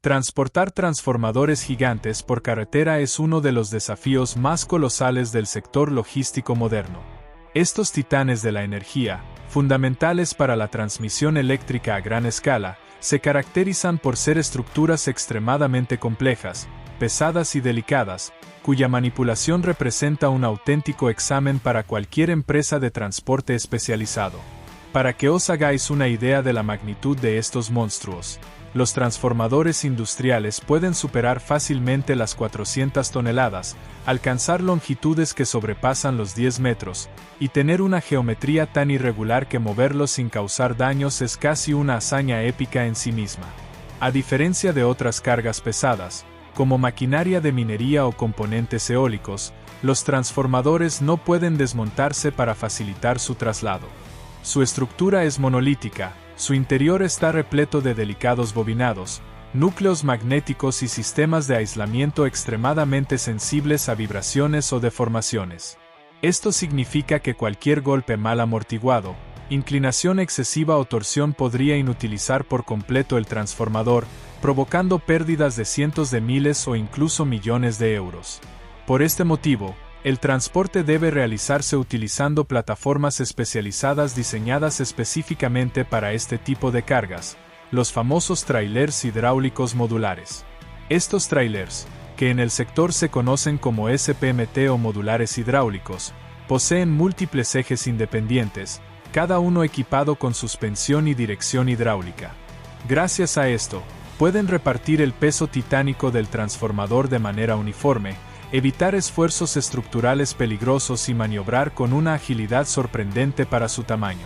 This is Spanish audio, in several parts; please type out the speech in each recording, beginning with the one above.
Transportar transformadores gigantes por carretera es uno de los desafíos más colosales del sector logístico moderno. Estos titanes de la energía, fundamentales para la transmisión eléctrica a gran escala, se caracterizan por ser estructuras extremadamente complejas, pesadas y delicadas, cuya manipulación representa un auténtico examen para cualquier empresa de transporte especializado. Para que os hagáis una idea de la magnitud de estos monstruos, los transformadores industriales pueden superar fácilmente las 400 toneladas, alcanzar longitudes que sobrepasan los 10 metros, y tener una geometría tan irregular que moverlos sin causar daños es casi una hazaña épica en sí misma. A diferencia de otras cargas pesadas, como maquinaria de minería o componentes eólicos, los transformadores no pueden desmontarse para facilitar su traslado. Su estructura es monolítica, su interior está repleto de delicados bobinados, núcleos magnéticos y sistemas de aislamiento extremadamente sensibles a vibraciones o deformaciones. Esto significa que cualquier golpe mal amortiguado, inclinación excesiva o torsión podría inutilizar por completo el transformador, provocando pérdidas de cientos de miles o incluso millones de euros. Por este motivo, el transporte debe realizarse utilizando plataformas especializadas diseñadas específicamente para este tipo de cargas, los famosos trailers hidráulicos modulares. Estos trailers, que en el sector se conocen como SPMT o modulares hidráulicos, poseen múltiples ejes independientes, cada uno equipado con suspensión y dirección hidráulica. Gracias a esto, pueden repartir el peso titánico del transformador de manera uniforme, evitar esfuerzos estructurales peligrosos y maniobrar con una agilidad sorprendente para su tamaño.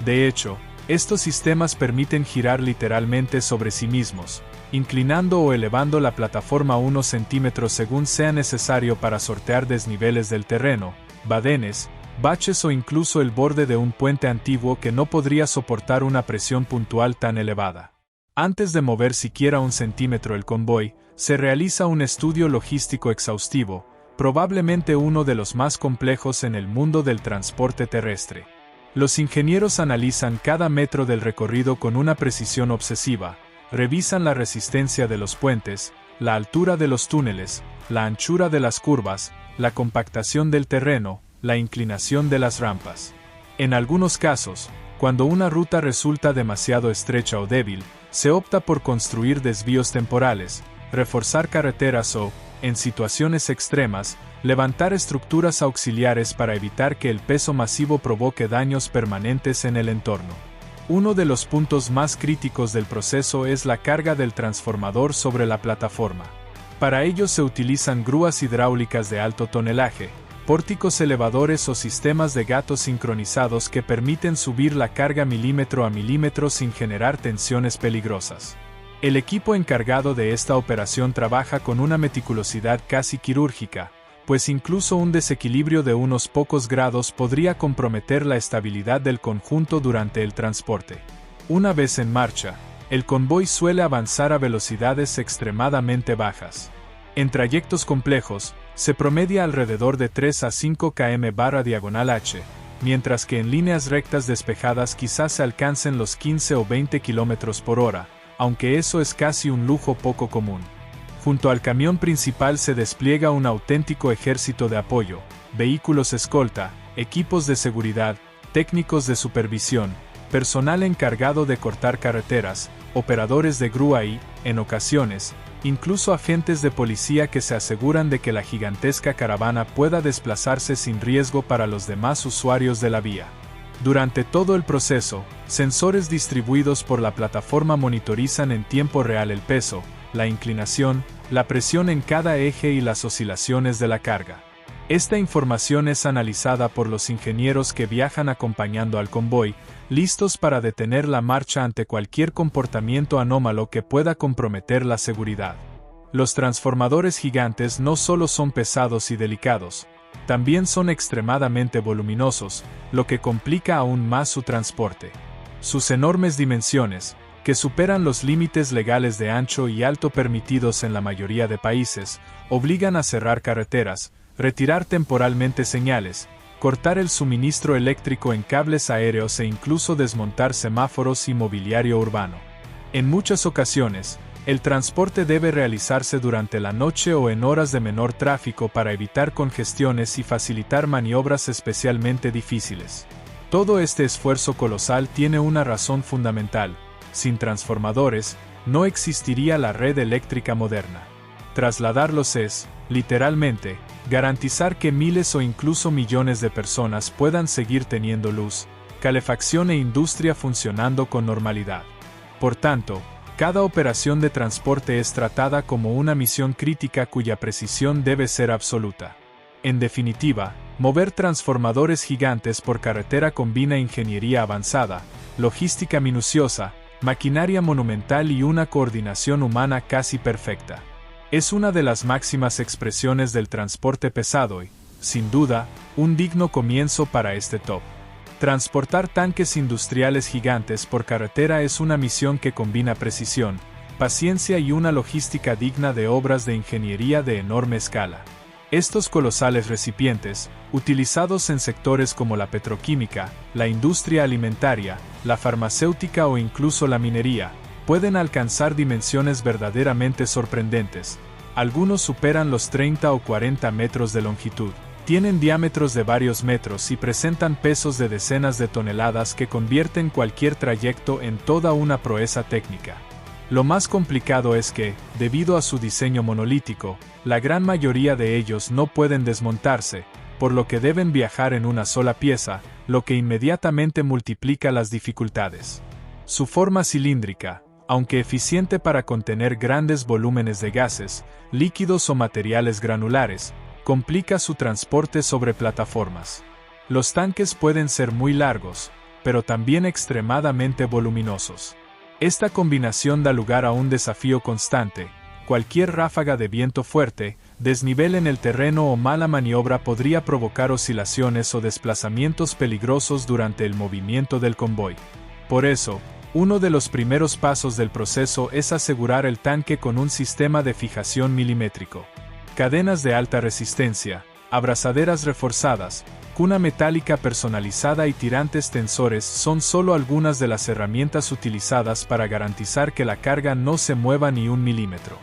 De hecho, estos sistemas permiten girar literalmente sobre sí mismos, inclinando o elevando la plataforma unos centímetros según sea necesario para sortear desniveles del terreno, badenes, baches o incluso el borde de un puente antiguo que no podría soportar una presión puntual tan elevada. Antes de mover siquiera un centímetro el convoy, se realiza un estudio logístico exhaustivo, probablemente uno de los más complejos en el mundo del transporte terrestre. Los ingenieros analizan cada metro del recorrido con una precisión obsesiva, revisan la resistencia de los puentes, la altura de los túneles, la anchura de las curvas, la compactación del terreno, la inclinación de las rampas. En algunos casos, cuando una ruta resulta demasiado estrecha o débil, se opta por construir desvíos temporales, reforzar carreteras o, en situaciones extremas, levantar estructuras auxiliares para evitar que el peso masivo provoque daños permanentes en el entorno. Uno de los puntos más críticos del proceso es la carga del transformador sobre la plataforma. Para ello se utilizan grúas hidráulicas de alto tonelaje, pórticos elevadores o sistemas de gatos sincronizados que permiten subir la carga milímetro a milímetro sin generar tensiones peligrosas. El equipo encargado de esta operación trabaja con una meticulosidad casi quirúrgica, pues incluso un desequilibrio de unos pocos grados podría comprometer la estabilidad del conjunto durante el transporte. Una vez en marcha, el convoy suele avanzar a velocidades extremadamente bajas. En trayectos complejos, se promedia alrededor de 3 a 5 km/h, mientras que en líneas rectas despejadas quizás se alcancen los 15 o 20 km por hora, aunque eso es casi un lujo poco común. Junto al camión principal se despliega un auténtico ejército de apoyo, vehículos escolta, equipos de seguridad, técnicos de supervisión, personal encargado de cortar carreteras, operadores de grúa y, en ocasiones, incluso agentes de policía que se aseguran de que la gigantesca caravana pueda desplazarse sin riesgo para los demás usuarios de la vía. Durante todo el proceso, sensores distribuidos por la plataforma monitorizan en tiempo real el peso, la inclinación, la presión en cada eje y las oscilaciones de la carga. Esta información es analizada por los ingenieros que viajan acompañando al convoy, listos para detener la marcha ante cualquier comportamiento anómalo que pueda comprometer la seguridad. Los transformadores gigantes no solo son pesados y delicados, también son extremadamente voluminosos, lo que complica aún más su transporte. Sus enormes dimensiones, que superan los límites legales de ancho y alto permitidos en la mayoría de países, obligan a cerrar carreteras, retirar temporalmente señales, cortar el suministro eléctrico en cables aéreos e incluso desmontar semáforos y mobiliario urbano. En muchas ocasiones, El transporte debe realizarse durante la noche o en horas de menor tráfico para evitar congestiones y facilitar maniobras especialmente difíciles. Todo este esfuerzo colosal tiene una razón fundamental: sin transformadores, no existiría la red eléctrica moderna. Trasladarlos es, literalmente, garantizar que miles o incluso millones de personas puedan seguir teniendo luz, calefacción e industria funcionando con normalidad. Por tanto, cada operación de transporte es tratada como una misión crítica cuya precisión debe ser absoluta. En definitiva, mover transformadores gigantes por carretera combina ingeniería avanzada, logística minuciosa, maquinaria monumental y una coordinación humana casi perfecta. Es una de las máximas expresiones del transporte pesado y, sin duda, un digno comienzo para este top. Transportar tanques industriales gigantes por carretera es una misión que combina precisión, paciencia y una logística digna de obras de ingeniería de enorme escala. Estos colosales recipientes, utilizados en sectores como la petroquímica, la industria alimentaria, la farmacéutica o incluso la minería, pueden alcanzar dimensiones verdaderamente sorprendentes. Algunos superan los 30 o 40 metros de longitud. Tienen diámetros de varios metros y presentan pesos de decenas de toneladas que convierten cualquier trayecto en toda una proeza técnica. Lo más complicado es que, debido a su diseño monolítico, la gran mayoría de ellos no pueden desmontarse, por lo que deben viajar en una sola pieza, lo que inmediatamente multiplica las dificultades. Su forma cilíndrica, aunque eficiente para contener grandes volúmenes de gases, líquidos o materiales granulares, complica su transporte sobre plataformas. Los tanques pueden ser muy largos, pero también extremadamente voluminosos. Esta combinación da lugar a un desafío constante. Cualquier ráfaga de viento fuerte, desnivel en el terreno o mala maniobra podría provocar oscilaciones o desplazamientos peligrosos durante el movimiento del convoy. Por eso, uno de los primeros pasos del proceso es asegurar el tanque con un sistema de fijación milimétrico. Cadenas de alta resistencia, abrazaderas reforzadas, cuna metálica personalizada y tirantes tensores son solo algunas de las herramientas utilizadas para garantizar que la carga no se mueva ni un milímetro.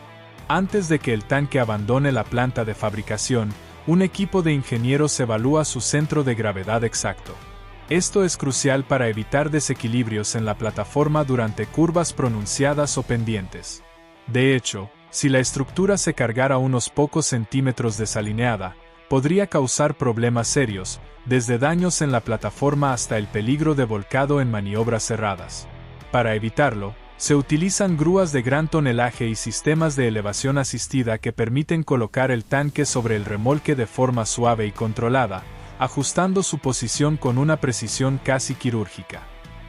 Antes de que el tanque abandone la planta de fabricación, un equipo de ingenieros evalúa su centro de gravedad exacto. Esto es crucial para evitar desequilibrios en la plataforma durante curvas pronunciadas o pendientes. De hecho, si la estructura se cargara unos pocos centímetros desalineada, podría causar problemas serios, desde daños en la plataforma hasta el peligro de volcado en maniobras cerradas. Para evitarlo, se utilizan grúas de gran tonelaje y sistemas de elevación asistida que permiten colocar el tanque sobre el remolque de forma suave y controlada, ajustando su posición con una precisión casi quirúrgica.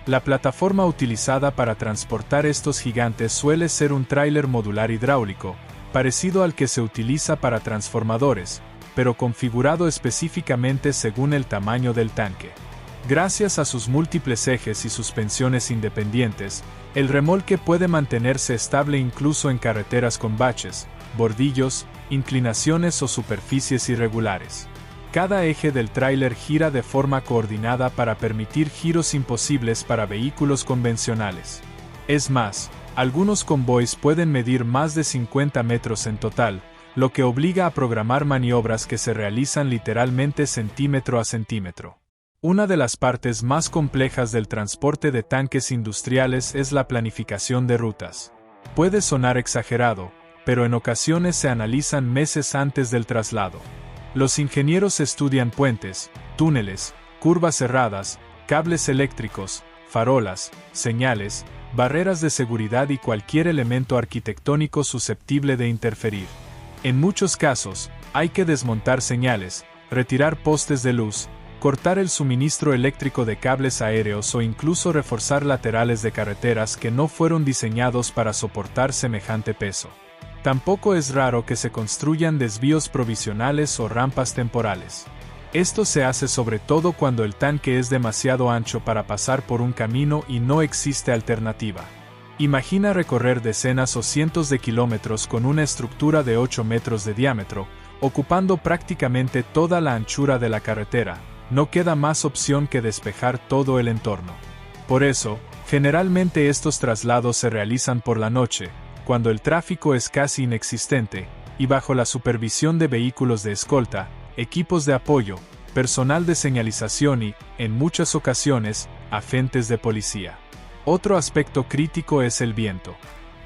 La plataforma utilizada para transportar estos gigantes suele ser un tráiler modular hidráulico, parecido al que se utiliza para transformadores, pero configurado específicamente según el tamaño del tanque. Gracias a sus múltiples ejes y suspensiones independientes, el remolque puede mantenerse estable incluso en carreteras con baches, bordillos, inclinaciones o superficies irregulares. Cada eje del tráiler gira de forma coordinada para permitir giros imposibles para vehículos convencionales. Es más, algunos convoys pueden medir más de 50 metros en total, lo que obliga a programar maniobras que se realizan literalmente centímetro a centímetro. Una de las partes más complejas del transporte de tanques industriales es la planificación de rutas. Puede sonar exagerado, pero en ocasiones se analizan meses antes del traslado. Los ingenieros estudian puentes, túneles, curvas cerradas, cables eléctricos, farolas, señales, barreras de seguridad y cualquier elemento arquitectónico susceptible de interferir. En muchos casos, hay que desmontar señales, retirar postes de luz, cortar el suministro eléctrico de cables aéreos o incluso reforzar laterales de carreteras que no fueron diseñados para soportar semejante peso. Tampoco es raro que se construyan desvíos provisionales o rampas temporales. Esto se hace sobre todo cuando el tanque es demasiado ancho para pasar por un camino y no existe alternativa. Imagina recorrer decenas o cientos de kilómetros con una estructura de 8 metros de diámetro, ocupando prácticamente toda la anchura de la carretera. No queda más opción que despejar todo el entorno. Por eso, generalmente estos traslados se realizan por la noche, cuando el tráfico es casi inexistente, y bajo la supervisión de vehículos de escolta, equipos de apoyo, personal de señalización y, en muchas ocasiones, agentes de policía. Otro aspecto crítico es el viento.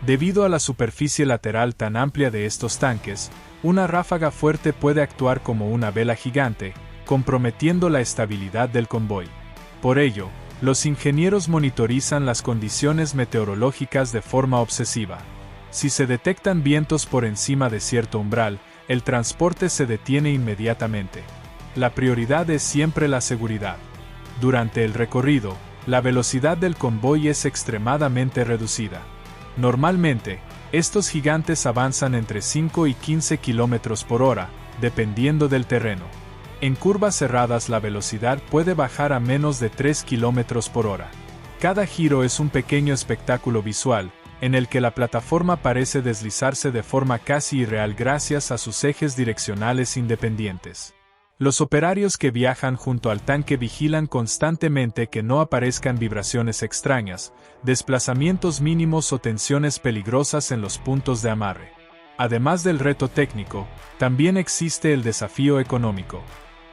Debido a la superficie lateral tan amplia de estos tanques, una ráfaga fuerte puede actuar como una vela gigante, comprometiendo la estabilidad del convoy. Por ello, los ingenieros monitorizan las condiciones meteorológicas de forma obsesiva. Si se detectan vientos por encima de cierto umbral, el transporte se detiene inmediatamente. La prioridad es siempre la seguridad. Durante el recorrido, la velocidad del convoy es extremadamente reducida. Normalmente, estos gigantes avanzan entre 5 y 15 km por hora, dependiendo del terreno. En curvas cerradas la velocidad puede bajar a menos de 3 km por hora. Cada giro es un pequeño espectáculo visual, en el que la plataforma parece deslizarse de forma casi irreal gracias a sus ejes direccionales independientes. Los operarios que viajan junto al tanque vigilan constantemente que no aparezcan vibraciones extrañas, desplazamientos mínimos o tensiones peligrosas en los puntos de amarre. Además del reto técnico, también existe el desafío económico.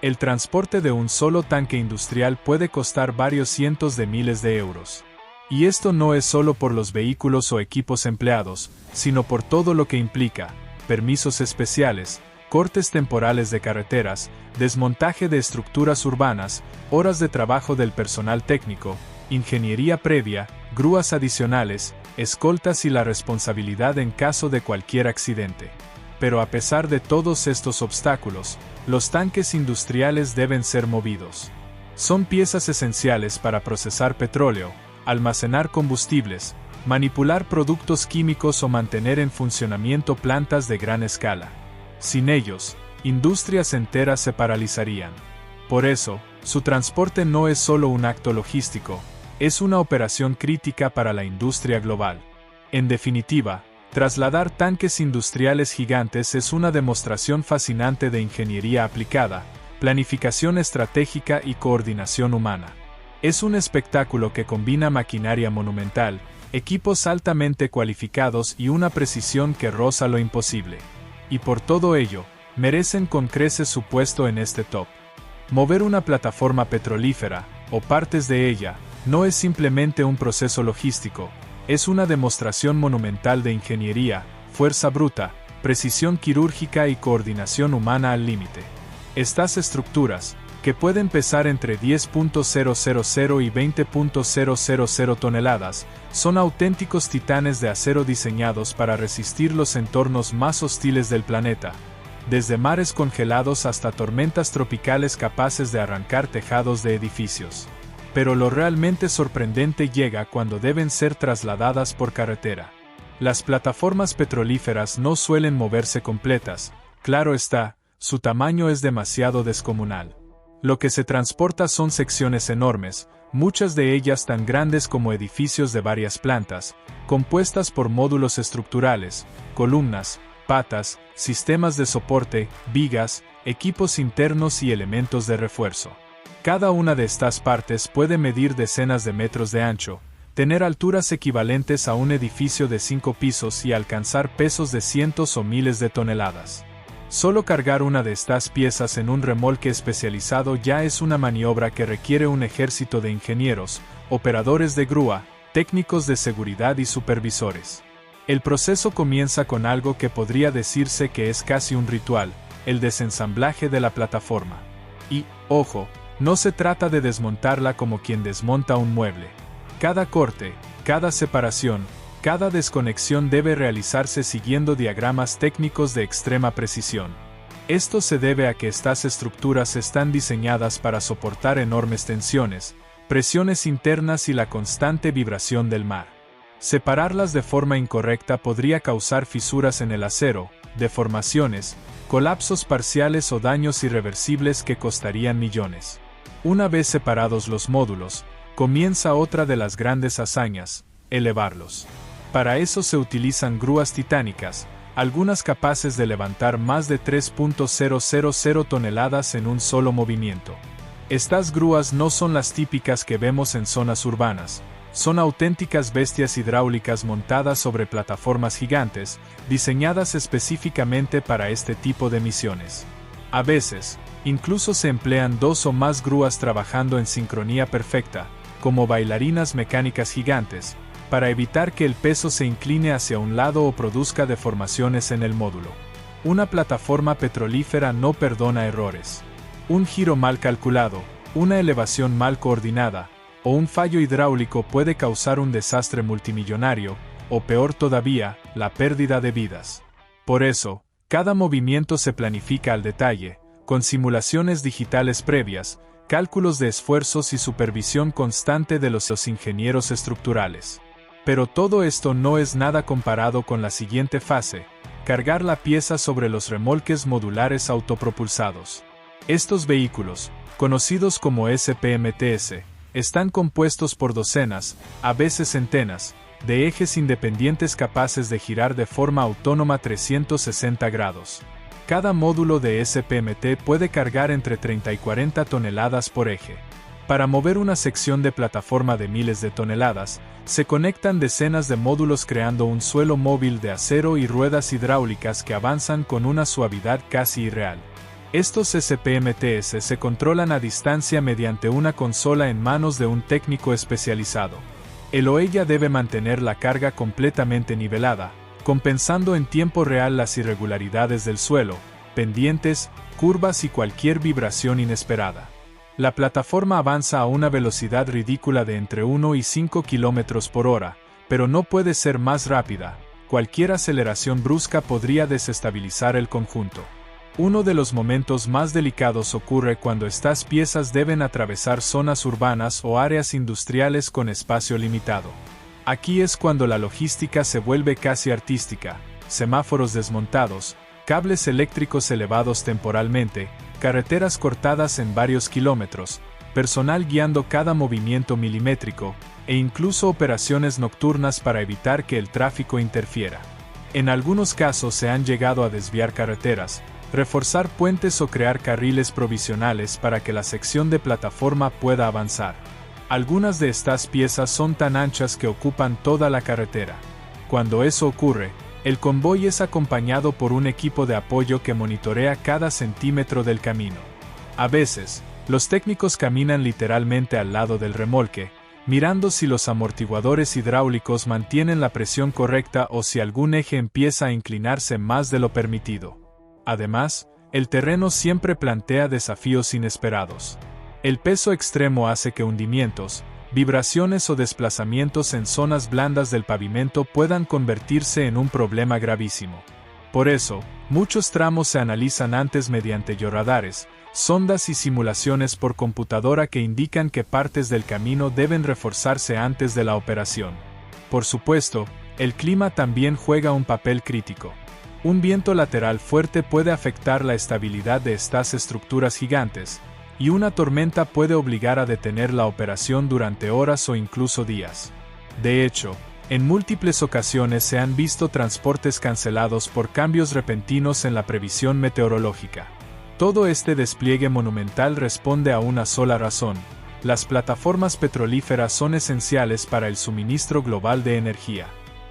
El transporte de un solo tanque industrial puede costar varios cientos de miles de euros. Y esto no es solo por los vehículos o equipos empleados, sino por todo lo que implica: permisos especiales, cortes temporales de carreteras, desmontaje de estructuras urbanas, horas de trabajo del personal técnico, ingeniería previa, grúas adicionales, escoltas y la responsabilidad en caso de cualquier accidente. Pero a pesar de todos estos obstáculos, los tanques industriales deben ser movidos. Son piezas esenciales para procesar petróleo, almacenar combustibles, manipular productos químicos o mantener en funcionamiento plantas de gran escala. Sin ellos, industrias enteras se paralizarían. Por eso, su transporte no es solo un acto logístico, es una operación crítica para la industria global. En definitiva, trasladar tanques industriales gigantes es una demostración fascinante de ingeniería aplicada, planificación estratégica y coordinación humana. Es un espectáculo que combina maquinaria monumental, equipos altamente cualificados y una precisión que roza lo imposible. Y por todo ello, merecen con creces su puesto en este top. Mover una plataforma petrolífera, o partes de ella, no es simplemente un proceso logístico, es una demostración monumental de ingeniería, fuerza bruta, precisión quirúrgica y coordinación humana al límite. Estas estructuras, que pueden pesar entre 10.000 y 20.000 toneladas, son auténticos titanes de acero diseñados para resistir los entornos más hostiles del planeta, desde mares congelados hasta tormentas tropicales capaces de arrancar tejados de edificios. Pero lo realmente sorprendente llega cuando deben ser trasladadas por carretera. Las plataformas petrolíferas no suelen moverse completas, claro está, su tamaño es demasiado descomunal. Lo que se transporta son secciones enormes, muchas de ellas tan grandes como edificios de varias plantas, compuestas por módulos estructurales, columnas, patas, sistemas de soporte, vigas, equipos internos y elementos de refuerzo. Cada una de estas partes puede medir decenas de metros de ancho, tener alturas equivalentes a un edificio de 5 pisos y alcanzar pesos de cientos o miles de toneladas. Solo cargar una de estas piezas en un remolque especializado ya es una maniobra que requiere un ejército de ingenieros, operadores de grúa, técnicos de seguridad y supervisores. El proceso comienza con algo que podría decirse que es casi un ritual, el desensamblaje de la plataforma. Y, ojo, no se trata de desmontarla como quien desmonta un mueble. Cada corte, cada separación, cada desconexión debe realizarse siguiendo diagramas técnicos de extrema precisión. Esto se debe a que estas estructuras están diseñadas para soportar enormes tensiones, presiones internas y la constante vibración del mar. Separarlas de forma incorrecta podría causar fisuras en el acero, deformaciones, colapsos parciales o daños irreversibles que costarían millones. Una vez separados los módulos, comienza otra de las grandes hazañas: elevarlos. Para eso se utilizan grúas titánicas, algunas capaces de levantar más de 3.000 toneladas en un solo movimiento. Estas grúas no son las típicas que vemos en zonas urbanas, Son auténticas bestias hidráulicas montadas sobre plataformas gigantes, diseñadas específicamente para este tipo de misiones. A veces, incluso se emplean 2 o más grúas trabajando en sincronía perfecta, como bailarinas mecánicas gigantes, para evitar que el peso se incline hacia un lado o produzca deformaciones en el módulo. Una plataforma petrolífera no perdona errores. Un giro mal calculado, una elevación mal coordinada, o un fallo hidráulico puede causar un desastre multimillonario, o peor todavía, la pérdida de vidas. Por eso, cada movimiento se planifica al detalle, con simulaciones digitales previas, cálculos de esfuerzos y supervisión constante de los ingenieros estructurales. Pero todo esto no es nada comparado con la siguiente fase: cargar la pieza sobre los remolques modulares autopropulsados. Estos vehículos, conocidos como SPMTS, están compuestos por docenas, a veces centenas, de ejes independientes capaces de girar de forma autónoma 360 grados. Cada módulo de SPMT puede cargar entre 30 y 40 toneladas por eje. Para mover una sección de plataforma de miles de toneladas, se conectan decenas de módulos creando un suelo móvil de acero y ruedas hidráulicas que avanzan con una suavidad casi irreal. Estos SPMTS se controlan a distancia mediante una consola en manos de un técnico especializado. El o ella debe mantener la carga completamente nivelada, compensando en tiempo real las irregularidades del suelo, pendientes, curvas y cualquier vibración inesperada. La plataforma avanza a una velocidad ridícula de entre 1 y 5 km por hora, pero no puede ser más rápida. Cualquier aceleración brusca podría desestabilizar el conjunto. Uno de los momentos más delicados ocurre cuando estas piezas deben atravesar zonas urbanas o áreas industriales con espacio limitado. Aquí es cuando la logística se vuelve casi artística: semáforos desmontados, cables eléctricos elevados temporalmente, carreteras cortadas en varios kilómetros, personal guiando cada movimiento milimétrico, e incluso operaciones nocturnas para evitar que el tráfico interfiera. En algunos casos se han llegado a desviar carreteras, reforzar puentes o crear carriles provisionales para que la sección de plataforma pueda avanzar. Algunas de estas piezas son tan anchas que ocupan toda la carretera. Cuando eso ocurre, el convoy es acompañado por un equipo de apoyo que monitorea cada centímetro del camino. A veces, los técnicos caminan literalmente al lado del remolque, mirando si los amortiguadores hidráulicos mantienen la presión correcta o si algún eje empieza a inclinarse más de lo permitido. Además, el terreno siempre plantea desafíos inesperados. El peso extremo hace que hundimientos, vibraciones o desplazamientos en zonas blandas del pavimento puedan convertirse en un problema gravísimo. Por eso, muchos tramos se analizan antes mediante georradares, sondas y simulaciones por computadora que indican qué partes del camino deben reforzarse antes de la operación. Por supuesto, el clima también juega un papel crítico. Un viento lateral fuerte puede afectar la estabilidad de estas estructuras gigantes, y una tormenta puede obligar a detener la operación durante horas o incluso días. De hecho, en múltiples ocasiones se han visto transportes cancelados por cambios repentinos en la previsión meteorológica. Todo este despliegue monumental responde a una sola razón: las plataformas petrolíferas son esenciales para el suministro global de energía.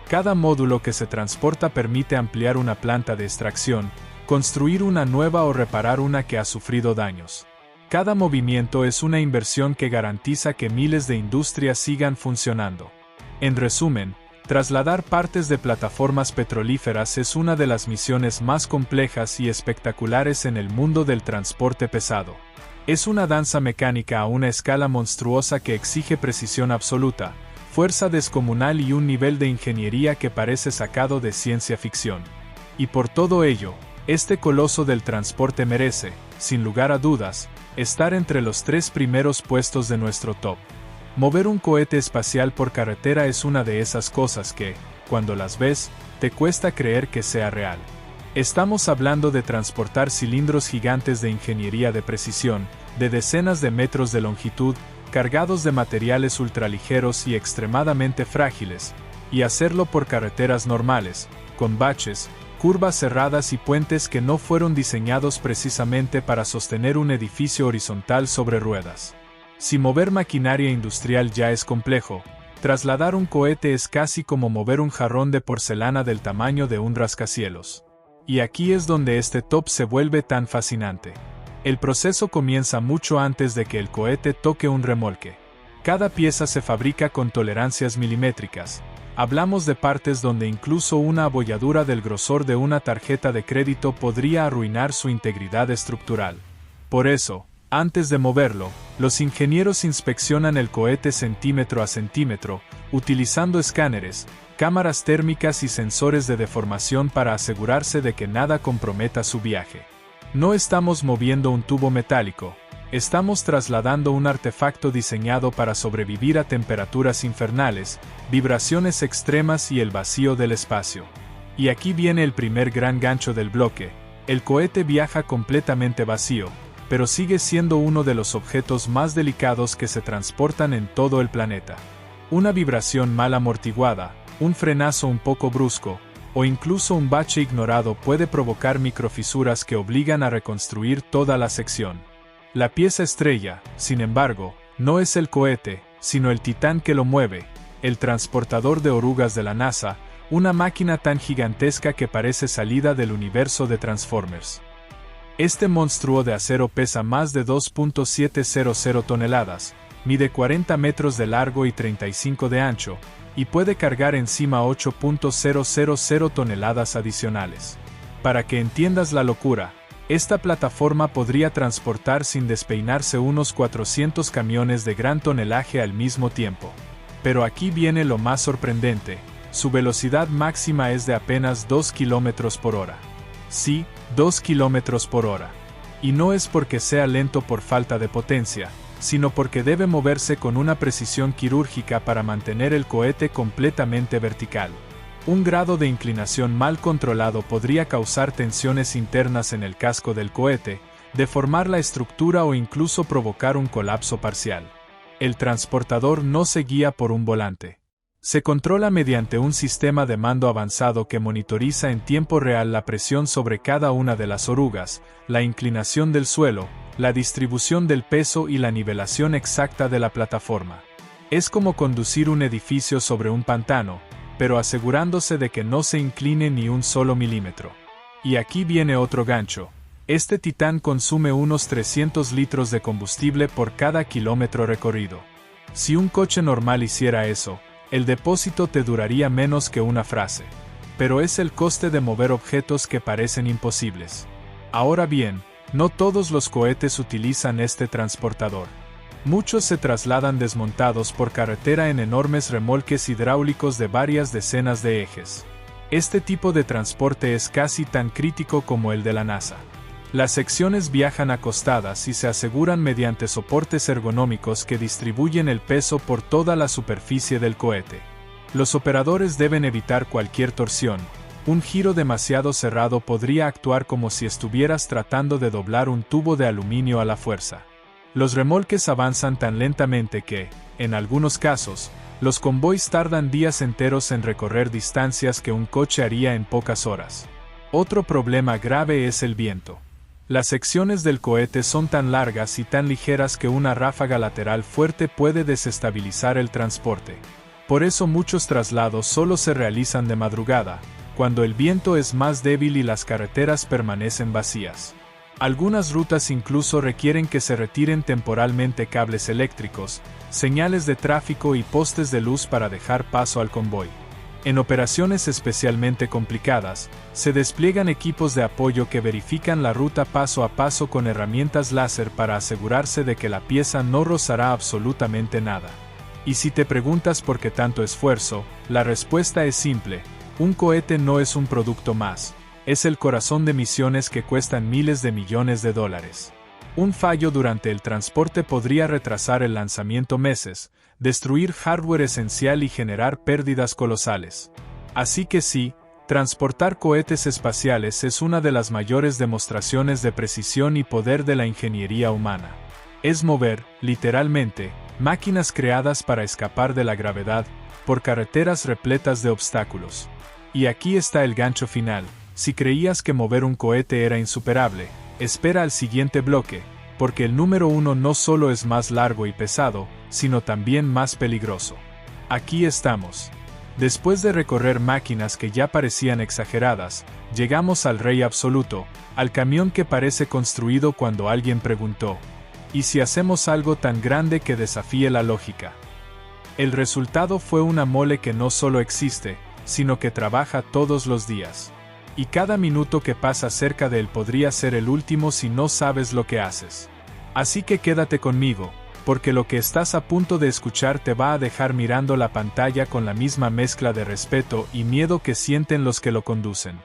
Cada módulo que se transporta permite ampliar una planta de extracción, construir una nueva o reparar una que ha sufrido daños. Cada movimiento es una inversión que garantiza que miles de industrias sigan funcionando. En resumen, trasladar partes de plataformas petrolíferas es una de las misiones más complejas y espectaculares en el mundo del transporte pesado. Es una danza mecánica a una escala monstruosa que exige precisión absoluta, fuerza descomunal y un nivel de ingeniería que parece sacado de ciencia ficción. Y por todo ello, este coloso del transporte merece, sin lugar a dudas, estar entre los 3 primeros puestos de nuestro top. Mover un cohete espacial por carretera es una de esas cosas que, cuando las ves, te cuesta creer que sea real. Estamos hablando de transportar cilindros gigantes de ingeniería de precisión, de decenas de metros de longitud, cargados de materiales ultraligeros y extremadamente frágiles, y hacerlo por carreteras normales, con baches, curvas cerradas y puentes que no fueron diseñados precisamente para sostener un edificio horizontal sobre ruedas. Si mover maquinaria industrial ya es complejo, Trasladar un cohete es casi como mover un jarrón de porcelana del tamaño de un rascacielos. Y aquí es donde este top se vuelve tan fascinante. El proceso comienza mucho antes de que el cohete toque un remolque. Cada pieza se fabrica con tolerancias milimétricas. Hablamos de partes donde incluso una abolladura del grosor de una tarjeta de crédito podría arruinar su integridad estructural. Por eso, antes de moverlo, los ingenieros inspeccionan el cohete centímetro a centímetro, utilizando escáneres, cámaras térmicas y sensores de deformación para asegurarse de que nada comprometa su viaje. No estamos moviendo un tubo metálico, estamos trasladando un artefacto diseñado para sobrevivir a temperaturas infernales, vibraciones extremas y el vacío del espacio. Y aquí viene el primer gran gancho del bloque: el cohete viaja completamente vacío, pero sigue siendo uno de los objetos más delicados que se transportan en todo el planeta. Una vibración mal amortiguada, un frenazo un poco brusco, o incluso un bache ignorado puede provocar microfisuras que obligan a reconstruir toda la sección. La pieza estrella, sin embargo, no es el cohete, sino el titán que lo mueve, el transportador de orugas de la NASA, una máquina tan gigantesca que parece salida del universo de Transformers. Este monstruo de acero pesa más de 2.700 toneladas, mide 40 metros de largo y 35 de ancho, y puede cargar encima 8.000 toneladas adicionales. Para que entiendas la locura, esta plataforma podría transportar sin despeinarse unos 400 camiones de gran tonelaje al mismo tiempo. Pero aquí viene lo más sorprendente: su velocidad máxima es de apenas 2 km por hora. Sí, 2 km por hora. Y no es porque sea lento por falta de potencia, sino porque debe moverse con una precisión quirúrgica para mantener el cohete completamente vertical. Un grado de inclinación mal controlado podría causar tensiones internas en el casco del cohete, deformar la estructura o incluso provocar un colapso parcial. El transportador no se guía por un volante. Se controla mediante un sistema de mando avanzado que monitoriza en tiempo real la presión sobre cada una de las orugas, la inclinación del suelo, la distribución del peso y la nivelación exacta de la plataforma. Es como conducir un edificio sobre un pantano, pero asegurándose de que no se incline ni un solo milímetro. Y aquí viene otro gancho: este titán consume unos 300 litros de combustible por cada kilómetro recorrido. Si un coche normal hiciera eso, el depósito te duraría menos que una frase. Pero es el coste de mover objetos que parecen imposibles. Ahora bien, no todos los cohetes utilizan este transportador. Muchos se trasladan desmontados por carretera en enormes remolques hidráulicos de varias decenas de ejes. Este tipo de transporte es casi tan crítico como el de la NASA. Las secciones viajan acostadas y se aseguran mediante soportes ergonómicos que distribuyen el peso por toda la superficie del cohete. Los operadores deben evitar cualquier torsión. Un giro demasiado cerrado podría actuar como si estuvieras tratando de doblar un tubo de aluminio a la fuerza. Los remolques avanzan tan lentamente que, en algunos casos, los convoys tardan días enteros en recorrer distancias que un coche haría en pocas horas. Otro problema grave es el viento. Las secciones del cohete son tan largas y tan ligeras que una ráfaga lateral fuerte puede desestabilizar el transporte. Por eso muchos traslados solo se realizan de madrugada, cuando el viento es más débil y las carreteras permanecen vacías. Algunas rutas incluso requieren que se retiren temporalmente cables eléctricos, señales de tráfico y postes de luz para dejar paso al convoy. En operaciones especialmente complicadas, se despliegan equipos de apoyo que verifican la ruta paso a paso con herramientas láser para asegurarse de que la pieza no rozará absolutamente nada. Y si te preguntas por qué tanto esfuerzo, la respuesta es simple: un cohete no es un producto más. Es el corazón de misiones que cuestan miles de millones de dólares. Un fallo durante el transporte podría retrasar el lanzamiento meses, destruir hardware esencial y generar pérdidas colosales. Así que sí, transportar cohetes espaciales es una de las mayores demostraciones de precisión y poder de la ingeniería humana. Es mover, literalmente, máquinas creadas para escapar de la gravedad, por carreteras repletas de obstáculos. Y aquí está el gancho final. Si creías que mover un cohete era insuperable, espera al siguiente bloque, porque el número 1 no solo es más largo y pesado, sino también más peligroso. Aquí estamos. Después de recorrer máquinas que ya parecían exageradas, llegamos al rey absoluto, al camión que parece construido cuando alguien preguntó: ¿y si hacemos algo tan grande que desafíe la lógica? El resultado fue una mole que no solo existe, sino que trabaja todos los días. Y cada minuto que pasa cerca de él podría ser el último si no sabes lo que haces. Así que quédate conmigo, porque lo que estás a punto de escuchar te va a dejar mirando la pantalla con la misma mezcla de respeto y miedo que sienten los que lo conducen.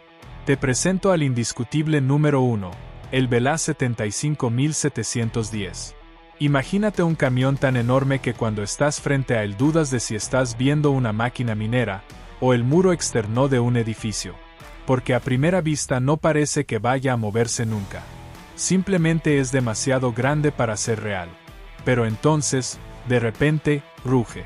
Te presento al indiscutible número 1, el Veloz 75710. Imagínate un camión tan enorme que cuando estás frente a él dudas de si estás viendo una máquina minera, o el muro externo de un edificio. Porque a primera vista no parece que vaya a moverse nunca. Simplemente es demasiado grande para ser real. Pero entonces, de repente, ruge.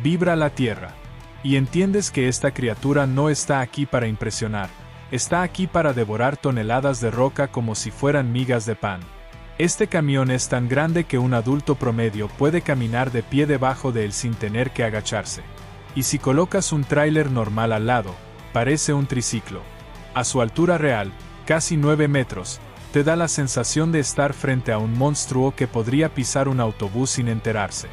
Vibra la tierra. Y entiendes que esta criatura no está aquí para impresionar. Está aquí para devorar toneladas de roca como si fueran migas de pan. Este camión es tan grande que un adulto promedio puede caminar de pie debajo de él sin tener que agacharse. Y si colocas un tráiler normal al lado, parece un triciclo. A su altura real, casi 9 metros, te da la sensación de estar frente a un monstruo que podría pisar un autobús sin enterarse.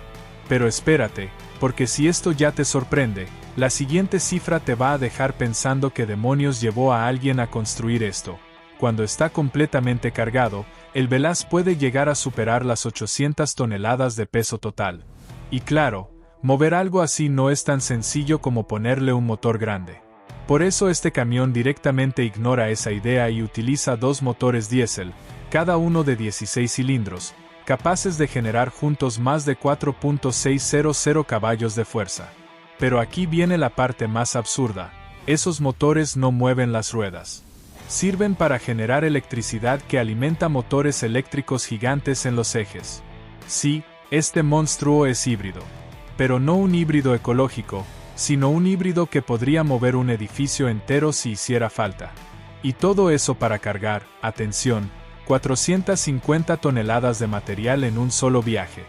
Pero espérate, porque si esto ya te sorprende, la siguiente cifra te va a dejar pensando qué demonios llevó a alguien a construir esto. Cuando está completamente cargado, el Veloz puede llegar a superar las 800 toneladas de peso total. Y claro, mover algo así no es tan sencillo como ponerle un motor grande. Por eso este camión directamente ignora esa idea y utiliza dos motores diésel, cada uno de 16 cilindros, capaces de generar juntos más de 4.600 caballos de fuerza. Pero aquí viene la parte más absurda: esos motores no mueven las ruedas. Sirven para generar electricidad que alimenta motores eléctricos gigantes en los ejes. Sí, este monstruo es híbrido. Pero no un híbrido ecológico, sino un híbrido que podría mover un edificio entero si hiciera falta. Y todo eso para cargar, atención, 450 toneladas de material en un solo viaje.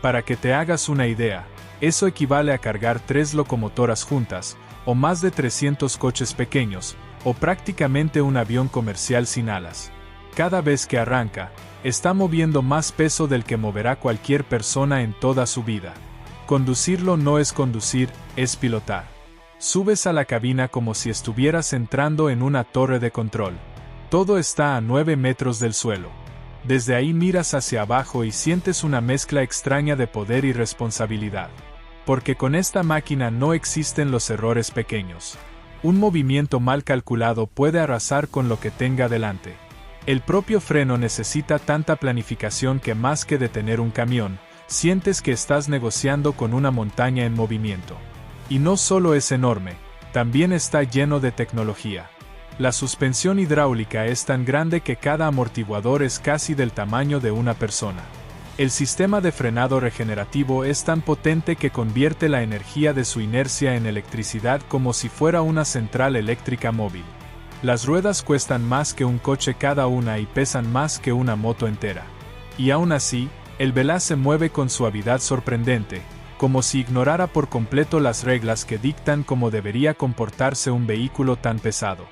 Para que te hagas una idea, eso equivale a cargar 3 locomotoras juntas, o más de 300 coches pequeños, o prácticamente un avión comercial sin alas. Cada vez que arranca, está moviendo más peso del que moverá cualquier persona en toda su vida. Conducirlo no es conducir, es pilotar. Subes a la cabina como si estuvieras entrando en una torre de control. Todo está a 9 metros del suelo. Desde ahí miras hacia abajo y sientes una mezcla extraña de poder y responsabilidad. Porque con esta máquina no existen los errores pequeños. Un movimiento mal calculado puede arrasar con lo que tenga delante. El propio freno necesita tanta planificación que más que detener un camión, sientes que estás negociando con una montaña en movimiento. Y no solo es enorme, también está lleno de tecnología. La suspensión hidráulica es tan grande que cada amortiguador es casi del tamaño de una persona. El sistema de frenado regenerativo es tan potente que convierte la energía de su inercia en electricidad como si fuera una central eléctrica móvil. Las ruedas cuestan más que un coche cada una y pesan más que una moto entera. Y aún así, el Veloz se mueve con suavidad sorprendente, como si ignorara por completo las reglas que dictan cómo debería comportarse un vehículo tan pesado.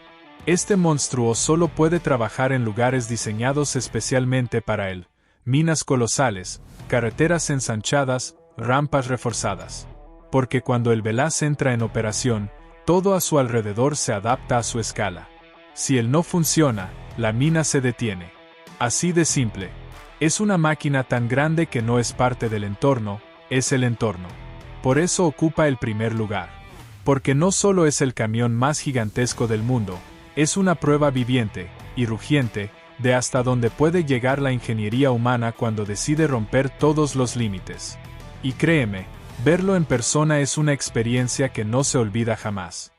Este monstruo solo puede trabajar en lugares diseñados especialmente para él: minas colosales, carreteras ensanchadas, rampas reforzadas. Porque cuando el Veloz entra en operación, todo a su alrededor se adapta a su escala. Si él no funciona, la mina se detiene. Así de simple. Es una máquina tan grande que no es parte del entorno, es el entorno. Por eso ocupa el primer lugar. Porque no solo es el camión más gigantesco del mundo, es una prueba viviente y rugiente de hasta dónde puede llegar la ingeniería humana cuando decide romper todos los límites. Y créeme, verlo en persona es una experiencia que no se olvida jamás.